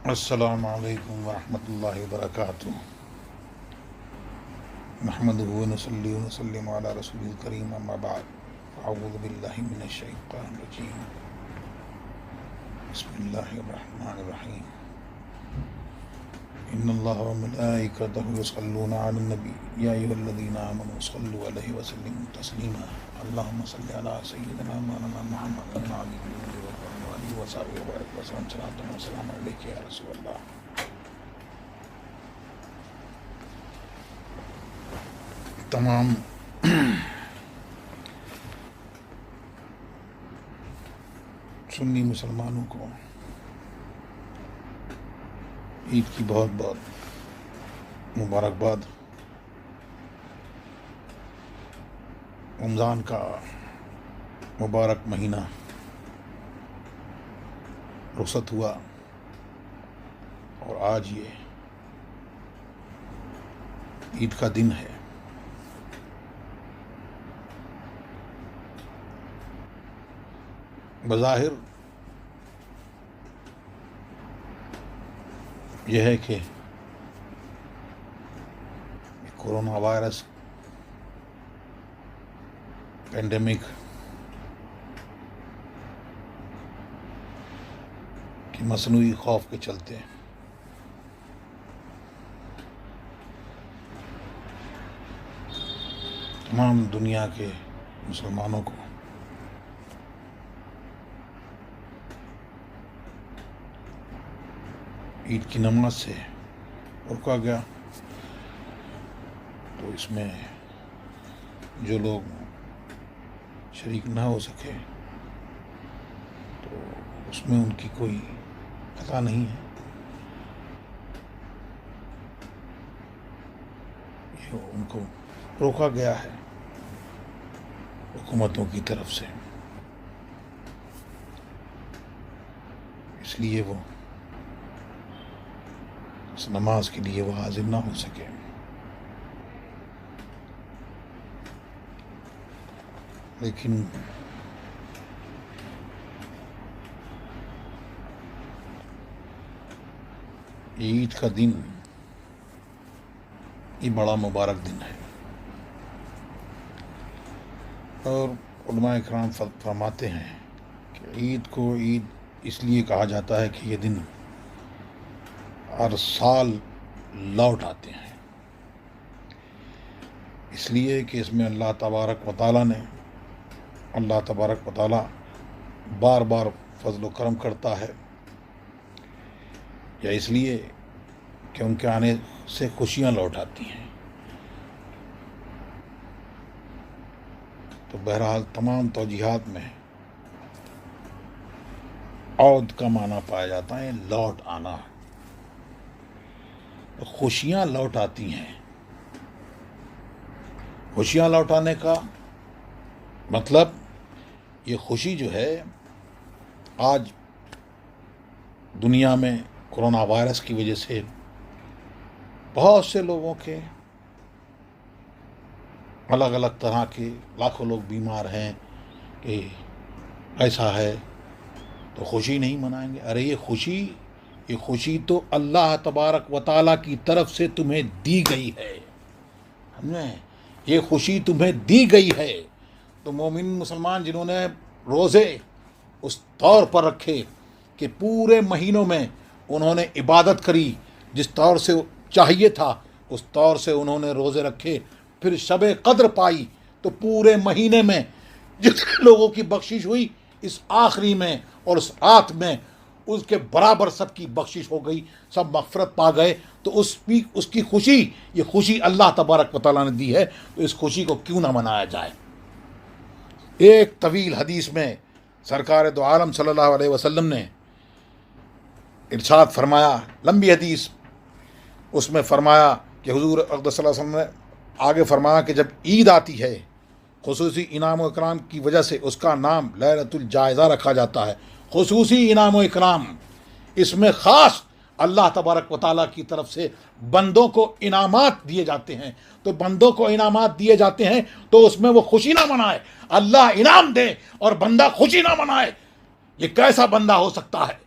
अस्सलामु अलैकुम वरहमतुल्लाहि वबरकातुहू। नहमदुहु व नुसल्ली व नुसल्लिमु अला रसूलिल करीम, अम्मा बाद। अऊज़ु बिल्लाहि मिनश शैतानिर रजीम। बिस्मिल्लाहिर रहमानिर रहीम। इन्नल्लाहा व मलाइकतहु युसल्लूना अलन नबी या अय्युहल्लज़ीना आमनू सल्लु अलैहि व सल्लिमू तस्लीमा। अल्लाहुम्मा सल्लि अला सय्यिदिना मौलाना मुहम्मद व आलिहि व सहाबिहि व सल्लम अलैका या रसूलल्लाह। तमाम सुन्नी मुसलमानों को ईद की बहुत बहुत मुबारकबाद। रमज़ान का मुबारक महीना रुखसत हुआ और आज ये ईद का दिन है। बज़ाहिर यह है कि कोरोना वायरस पेंडेमिक की मसनूई खौफ के चलते तमाम दुनिया के मुसलमानों को ईद की नमाज से रोका गया। तो इसमें जो लोग शरीक ना हो सके तो उसमें उनकी कोई खता नहीं है। ये उनको रोका गया है हुकूमतों की तरफ से, इसलिए वो इस नमाज के लिए वो हाजिर ना हो सके। लेकिन ईद का दिन ये बड़ा मुबारक दिन है और उलमा इकराम फरमाते हैं कि ईद को ईद इसलिए कहा जाता है कि ये दिन हर साल लौट आते हैं, इसलिए कि इसमें अल्लाह तबारक व तआला बार बार फजल व करम करता है, या इसलिए कि उनके आने से खुशियाँ लौट आती हैं। तो बहरहाल तमाम तौजीहात में औद का माना पाया जाता है, लौट आना। तो खुशियाँ लौट आती हैं। खुशियाँ लौट आने का मतलब ये खुशी जो है, आज दुनिया में कोरोना वायरस की वजह से बहुत से लोगों के अलग अलग तरह के लाखों लोग बीमार हैं कि ऐसा है तो खुशी नहीं मनाएंगे। अरे ये खुशी तो अल्लाह तबारक व तआला की तरफ से तुम्हें दी गई है। हमने ये खुशी तुम्हें दी गई है। तो मोमिन मुसलमान जिन्होंने रोज़े उस तौर पर रखे कि पूरे महीनों में उन्होंने इबादत करी, जिस तौर से चाहिए था उस तौर से उन्होंने रोज़े रखे, फिर शब कद्र पाई, तो पूरे महीने में जितने लोगों की बख्शिश हुई इस आखिरी में और उस रात में उसके बराबर सबकी बख्शिश हो गई, सब मग़फ़िरत पा गए। तो उसकी खुशी, ये खुशी अल्लाह तबारक व तआला ने दी है, तो इस खुशी को क्यों ना मनाया जाए। एक तवील हदीस में सरकार दो आलम सल्लल्लाहु अलैहि वसल्लम ने इरशाद फरमाया, लंबी हदीस, उसमें फरमाया कि हुज़ूर अक़दस सल्लल्लाहु अलैहि वसल्लम ने आगे फरमाया कि जब ईद आती है खुसूसी इनाम व इकराम की वजह से उसका नाम लैलतुल जायज़ा रखा जाता है। खुसूसी इनाम व इकराम, इसमें ख़ास अल्लाह तबारक व तआला की तरफ से बंदों को इनामात दिए जाते हैं। तो बंदों को इनामात दिए जाते हैं तो उसमें वो खुशी ना मनाए, अल्लाह इनाम दे और बंदा खुशी ना मनाए, ये कैसा बंदा हो सकता है।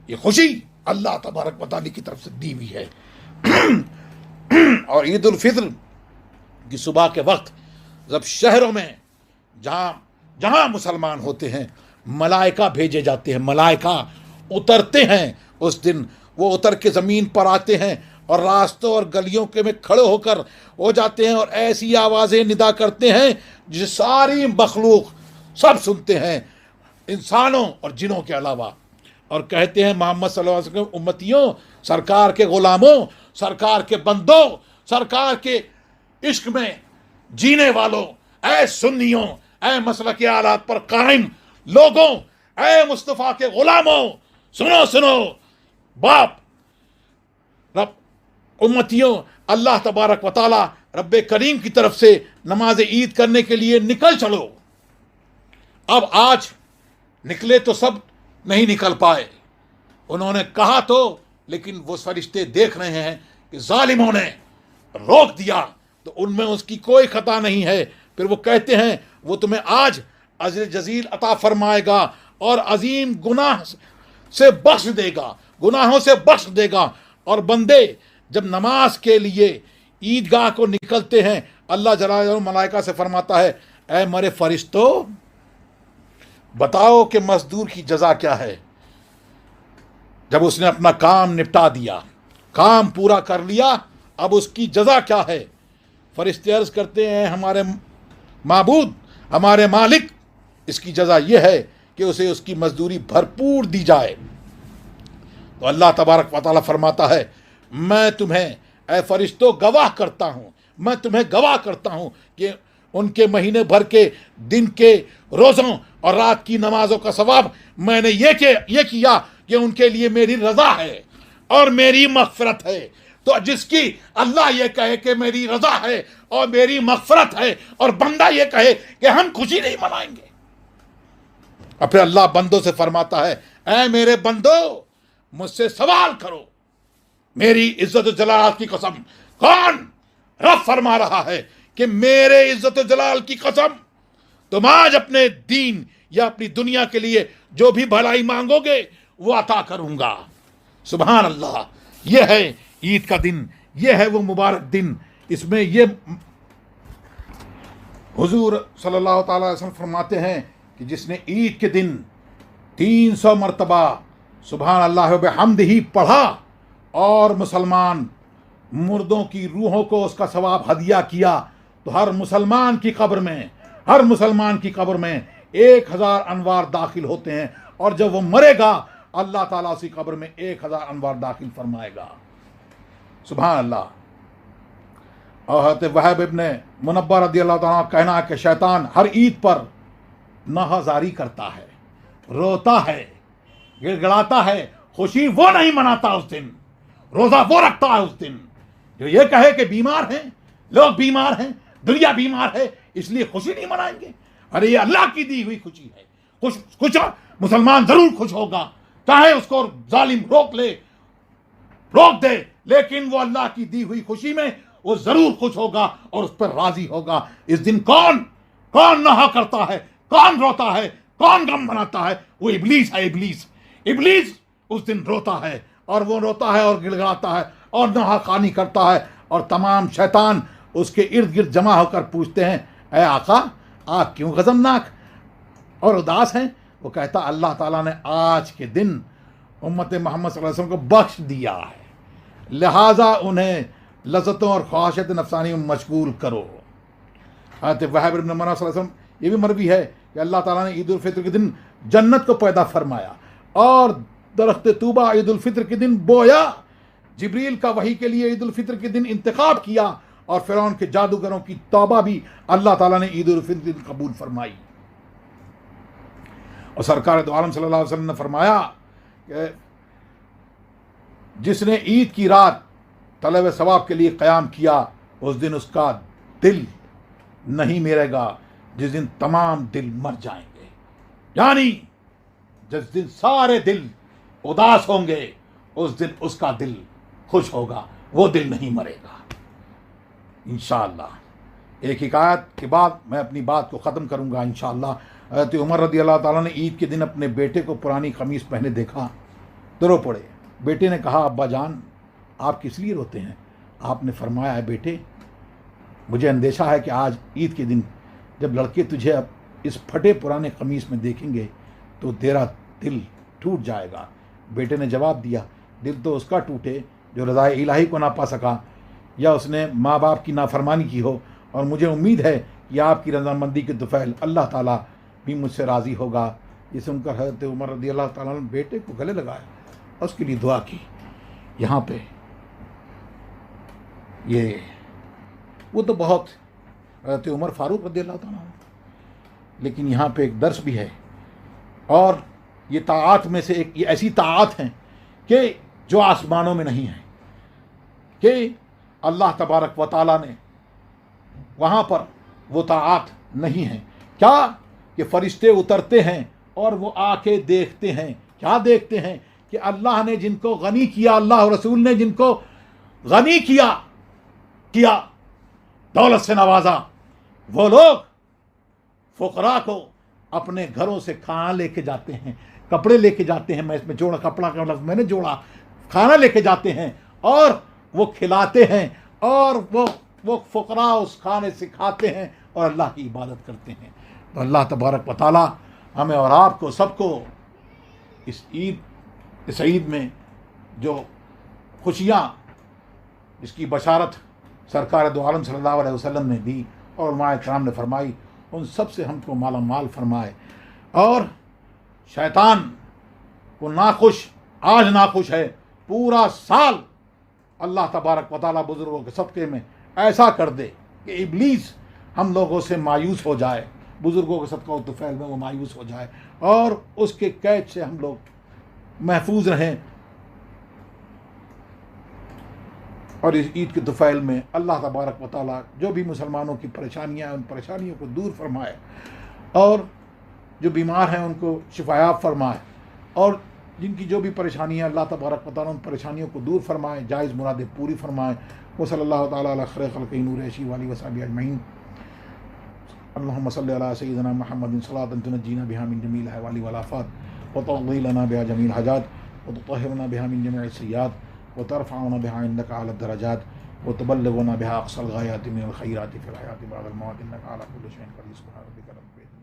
ये खुशी अल्लाह तबारक व तआला की तरफ से दी हुई है। और ईद उल फित्र की सुबह के वक्त जब शहरों में जहाँ जहाँ मुसलमान होते हैं मलाइका भेजे जाते हैं, मलाइका उतरते हैं उस दिन, वो उतर के ज़मीन पर आते हैं और रास्तों और गलियों के में खड़े होकर हो जाते हैं और ऐसी आवाज़ें निदा करते हैं जो सारी मखलूक सब सुनते हैं, इंसानों और जिनों के अलावा, और कहते हैं मोहम्मद सल्लल्लाहु अलैहि वसल्लम उम्मतियों, सरकार के ग़ुलामों, सरकार के बंदों, सरकार के इश्क में जीने वालों, ऐ सुन्नियों, ऐ मसलक के आलात पर कायम लोगों, ऐ मुस्तफ़ा के ग़ुलामों, सुनो सुनो, बाप रब उम्मतियों, अल्लाह तबारक व तआला रब्बे करीम की तरफ से नमाज ईद करने के लिए निकल चलो। अब आज निकले तो सब नहीं निकल पाए, उन्होंने कहा तो, लेकिन वो फरिश्ते देख रहे हैं कि जालिमों ने रोक दिया, तो उनमें उसकी कोई खता नहीं है। फिर वो कहते हैं वो तुम्हें आज अजर जजील अता फरमाएगा और अजीम गुनाह से बख्श देगा, गुनाहों से बख्श देगा। और बंदे जब नमाज के लिए ईदगाह को निकलते हैं, अल्लाह जलालुहु मलाइका से फरमाता है, ऐ मरे फरिश्तों, बताओ कि मजदूर की जजा क्या है। जब उसने अपना काम निपटा दिया, काम पूरा कर लिया, अब उसकी जजा क्या है। फरिश्ते अर्ज करते हैं, हमारे माबूद, हमारे मालिक, इसकी जजा यह है कि उसे उसकी मजदूरी भरपूर दी जाए। तो अल्लाह तबारक व तआला फरमाता है, मैं तुम्हें ऐ फरिश्तों गवाह करता हूँ, मैं तुम्हें गवाह करता हूँ कि उनके महीने भर के दिन के रोज़ों और रात की नमाजों का सवाब मैंने ये किया कि उनके लिए मेरी रज़ा है और मेरी मग़फ़िरत है। तो जिसकी अल्लाह ये कहे कि मेरी रज़ा है और मेरी मग़फ़िरत है और बंदा ये कहे कि हम खुशी नहीं मनाएंगे, और फिर अल्लाह बंदों से फरमाता है, ऐ मेरे बंदो, मुझसे सवाल करो, मेरी इज्जत जलाल की कसम। कौन? रब फरमा रहा है कि मेरे इज्जत जलाल की कसम, तुम आज अपने दीन या अपनी दुनिया के लिए जो भी भलाई मांगोगे वो अता करूंगा। सुभान अल्लाह। यह है ईद का दिन, यह है वो मुबारक दिन। इसमें ये हुजूर सल्लल्लाहु अलैहि वसल्लम फरमाते हैं कि जिसने ईद के दिन 300 मरतबा सुभान अल्लाह व बिहम्दिही पढ़ा और मुसलमान मुर्दों की रूहों को उसका सवाब हदिया किया, तो हर मुसलमान की कब्र में, हर मुसलमान की कब्र में 1000 अनवार दाखिल होते हैं, और जब वो मरेगा अल्लाह ताला उसी कब्र में 1000 अनवार दाखिल फरमाएगा। सुभान अल्लाह। और हज़रत वहब इब्न मुनब्बा रज़ियल्लाहु ताला कहना है कि शैतान हर ईद पर नाहज़ारी करता है, रोता है, गिड़गिड़ाता है, खुशी वो नहीं मनाता उस दिन, रोज़ा वो रखता है उस दिन जो ये कहे कि बीमार हैं, लोग बीमार हैं, दुनिया बीमार है, इसलिए खुशी नहीं मनाएंगे। अरे ये अल्लाह की दी हुई खुशी है। कुछ मुसलमान जरूर खुश होगा, चाहे उसको जालिम रोक दे, लेकिन वो अल्लाह की दी हुई खुशी में वो जरूर खुश होगा और उस पर राजी होगा। इस दिन कौन नहा करता है, कौन रोता है, कौन गम मनाता है? वो इब्लीस है। इब्लीस उस दिन रोता है, और वो रोता है और गिड़गिड़ाता है और नहाखानी करता है, और तमाम शैतान उसके इर्द गिर्द जमा होकर पूछते हैं, ऐ आका, आप क्यों गज़मनाक और उदास हैं? वो कहता, अल्लाह ताला ने आज के दिन उम्मत मोहम्मद सल्लल्लाहु अलैहि वसल्लम को बख्श दिया है, लिहाजा उन्हें लज़्ज़तों और ख्वाहिशात नफ़सानी में मशगूल करो। हज़रत वहब इब्न मुनब्बा सल्लल्लाहु अलैहि वसल्लम, ये भी मरवी है कि अल्लाह ताला ने ईद उल फित्र के दिन जन्नत को पैदा फरमाया और दरख्त तूबा ईद उल फित्र के दिन बोया, जिब्रील का वही के लिए ईद उल फित्र के दिन इंतखाब किया, और फ़िरौन के जादूगरों की तौबा भी अल्लाह ताला ने ईद उल फित्र के दिन कबूल फरमाई। और सरकार दो आलम सल्लल्लाहु अलैहि वसल्लम ने फरमाया कि जिसने ईद की रात तलब सवाब के लिए क़याम किया, उस दिन उसका दिल नहीं मरेगा जिस दिन तमाम दिल मर जाएंगे, यानी जिस दिन सारे दिल उदास होंगे उस दिन उसका दिल खुश होगा, वो दिल नहीं मरेगा इंशाअल्लाह। एक हिकायत के बाद मैं अपनी बात को ख़त्म करूँगा इंशाअल्लाह। हज़रत उमर रज़ियल्लाहु ताला ने ईद के दिन अपने बेटे को पुरानी कमीज़ पहने देखा तो रो पड़े। बेटे ने कहा, अब्बा जान आप किस लिए रोते हैं? आपने फरमाया, है बेटे मुझे अंदेशा है कि आज ईद के दिन जब लड़के तुझे अब इस फटे पुराने कमीज़ में देखेंगे तो तेरा दिल टूट जाएगा। बेटे ने जवाब दिया, दिल तो उसका टूटे जो रज़ाए इलाही को ना पा सका या उसने माँ बाप की नाफरमानी की हो, और मुझे उम्मीद है कि आपकी रज़ामंदी के दुफ़ैल अल्लाह ताला भी मुझसे राज़ी होगा। ये सुनकर हज़रत उमर रज़ी अल्लाह ताला ने बेटे को गले लगाया और उसके लिए दुआ की। यहाँ पे ये वो तो बहुत हज़रत उमर फ़ारूक रज़ी अल्लाह ताला, लेकिन यहाँ पे एक दर्स भी है। और ये ताआत में से एक ये ऐसी ताआत हैं कि जो आसमानों में नहीं है, कि अल्लाह तबारक व तआला ने वहाँ पर वो ताआत नहीं है। क्या कि फ़रिश्ते उतरते हैं और वो आके देखते हैं। क्या देखते हैं? कि अल्लाह ने जिनको गनी किया, अल्लाह और रसूल ने जिनको गनी किया दौलत से नवाजा, वो लोग फ़ुक़रा को अपने घरों से खाना लेके जाते हैं, कपड़े लेके जाते हैं। मैं इसमें जोड़ा, कपड़ा का लफ्ज़ मैंने जोड़ा, खाना लेके जाते हैं और वो खिलाते हैं, और वो फ़ुक़रा उस खाने से खाते हैं और अल्लाह की इबादत करते हैं। तो अल्लाह तबारक व तआला हमें और आपको सबको इस ईद में जो खुशियाँ, इसकी बशारत सरकार दो आलम सल्लल्लाहु अलैहि वसल्लम ने दी और उलमाए किराम ने फरमाई, उन सब से हमको माला माल फरमाए। और शैतान को नाखुश, आज नाखुश है, पूरा साल अल्लाह तबारक व तआला बुज़ुर्गों के सदक़े में ऐसा कर दे कि इब्लीस हम लोगों से मायूस हो जाए, बुज़ुर्गों के सदक़ा व तुफ़ैल में वो मायूस हो जाए और उसके कैद से हम लोग महफूज रहें। और इस ईद के तुफ़ैल में अल्लाह तबारक व तआला जो भी मुसलमानों की परेशानियाँ हैं उन परेशानियों को दूर फरमाए, और जो बीमार हैं उनको शिफायाब फरमाए, और जिनकी जो भी परेशानियाँ अल्लाह तबारक व तआला उन परेशानियों को दूर फरमाए, जायज़ मुरादें पूरी फरमाए। व सल्लल्लाहु तआला अला खैर खल्क़िही नूर ऐशी वाली वसाबी अजमईन। अल्लाहुम्मा सल्लि अला सय्यिदिना मुहम्मदिन सलातन तुनज्जीना बिहा मिन जमील अहवाली वल आफ़ात व तुक़्ज़ी लना बिहा जमील हाजात व तुतहिरुना बिहा मिन जमीअ सय्यात व तरफ़अना बिहा इंदका अला दरजात व तुबल्लिगुना बिहा अक़सल गायाति मिनल खैराति फ़िल हयाति बअदल मौत इन्नका अला कुल्लि शैइन क़दीर। सुब्हान रब्बिका रब्बिल